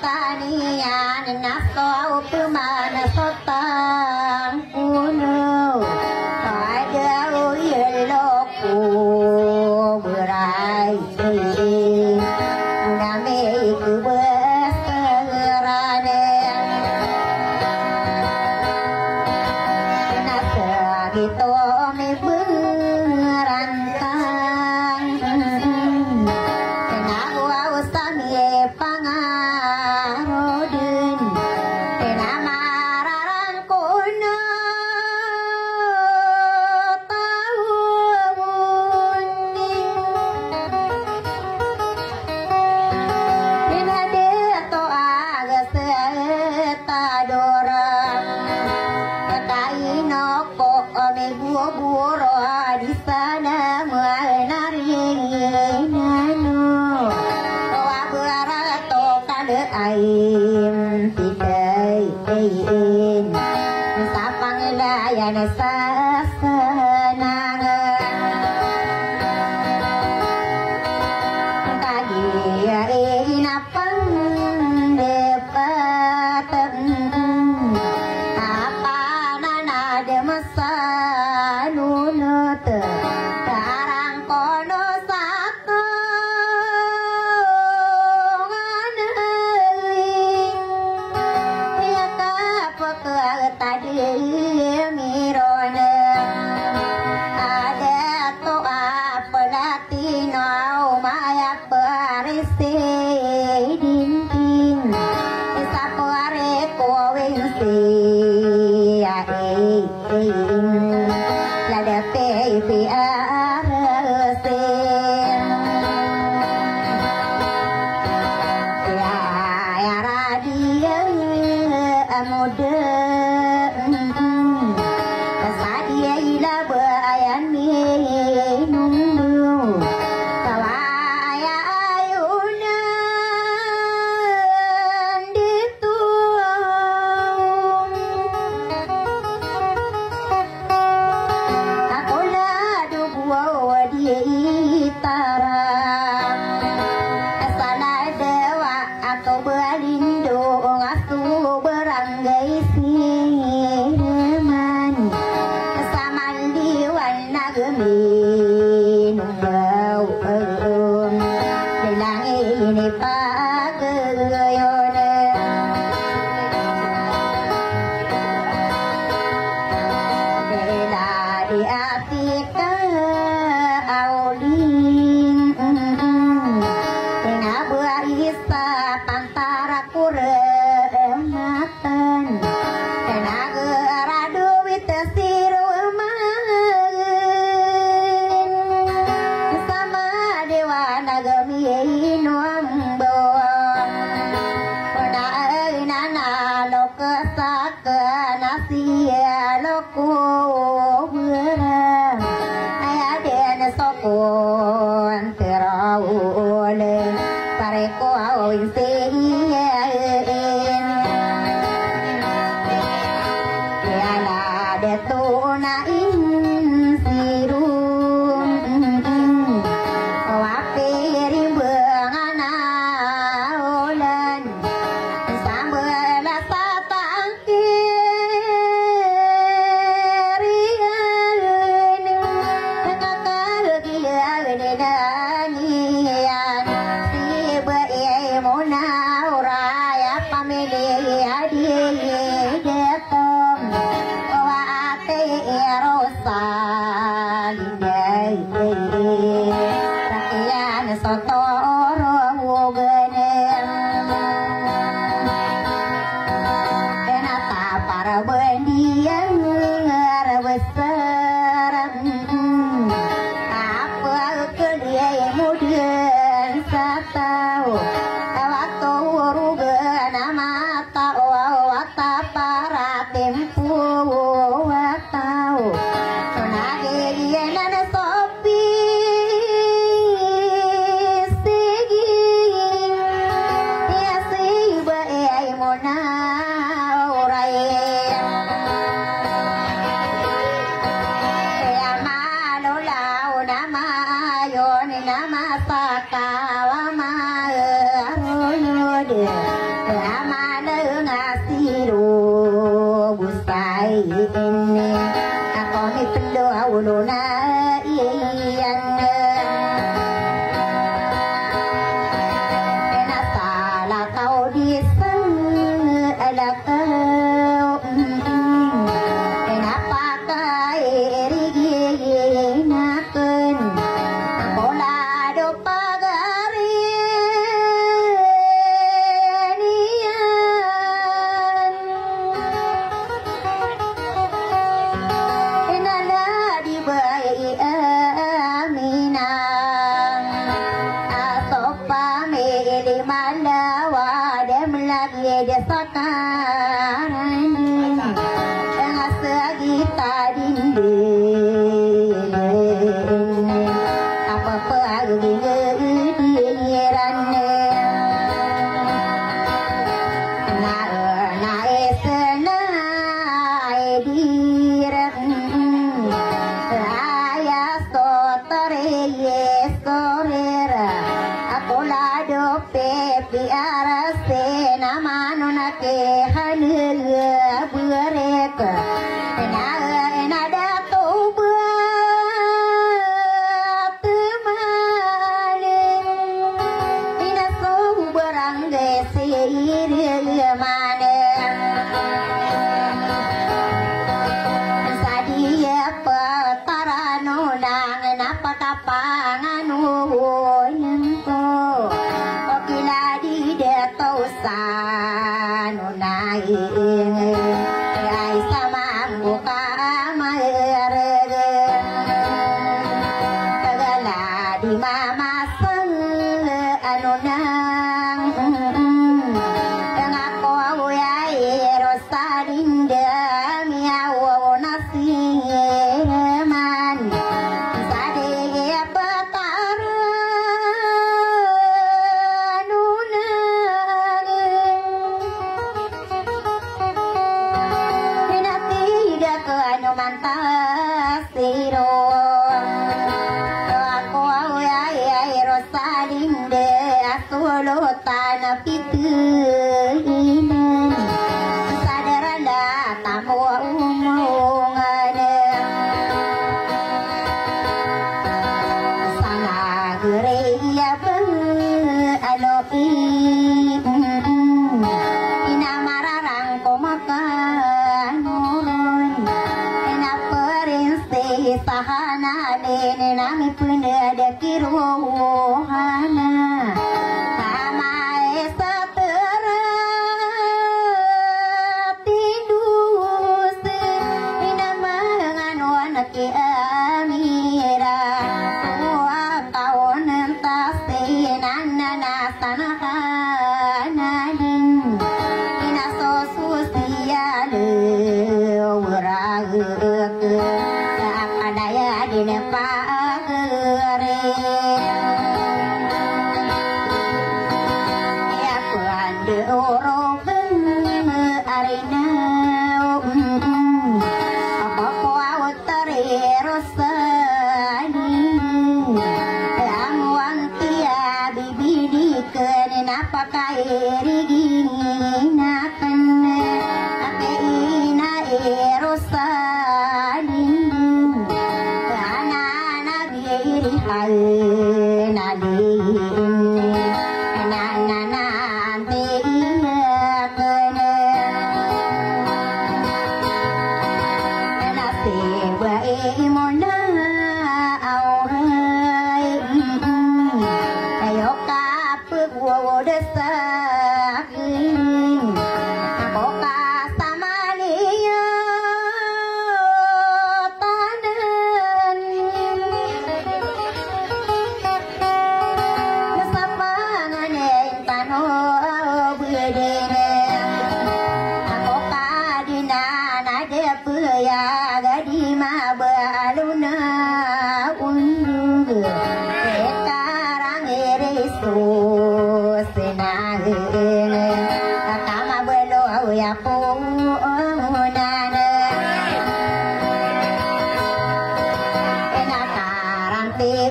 Tania nasko pemana sotang kuno ada uyeloku berai name ku besarane nasa gitu me berantang kena uasan ye pangarodun kena mararang kuno di sana menari nano wa barato kade aim pidain sapang layan sasenang kagi inapang depatan apa nana de masanunut karang kono satu nganeling ya kapek tadi mirone ada to apa latino maya parisi dintin sapare kowensi ya lada pepi arasen ya radia amude sadia ila bayan minum kawaya ayunan dituang aku ladu buah di tarang sana dewa aku berlindung aku beranggai sireman saman diwan nagemi numbau bilang ini pagayone bela di atika aulin tengah berisa pantara kurematan tengah geradu witasiruman sama dewa nagami numbo nana lokasaka nasia loko berang ayaden sokon terawole pareko awin seien yala detuna insirum wapiri bengana ulan sambela satang kirian kakak gila danian si bae mona uraya pamili adi detom waate rosalindai rakyat sotoro wogenem kenapa para bendian besar apa kedia mudian satau waktu rugen mata wata para tempu watau nage yana sopi segi ya si bae mona urai nama sakawa ma arunode ama dengar ini aku mi pendoa uluna iyan enak salah kau di sana kau enak pakai rigi nakun bola do Thank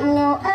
you.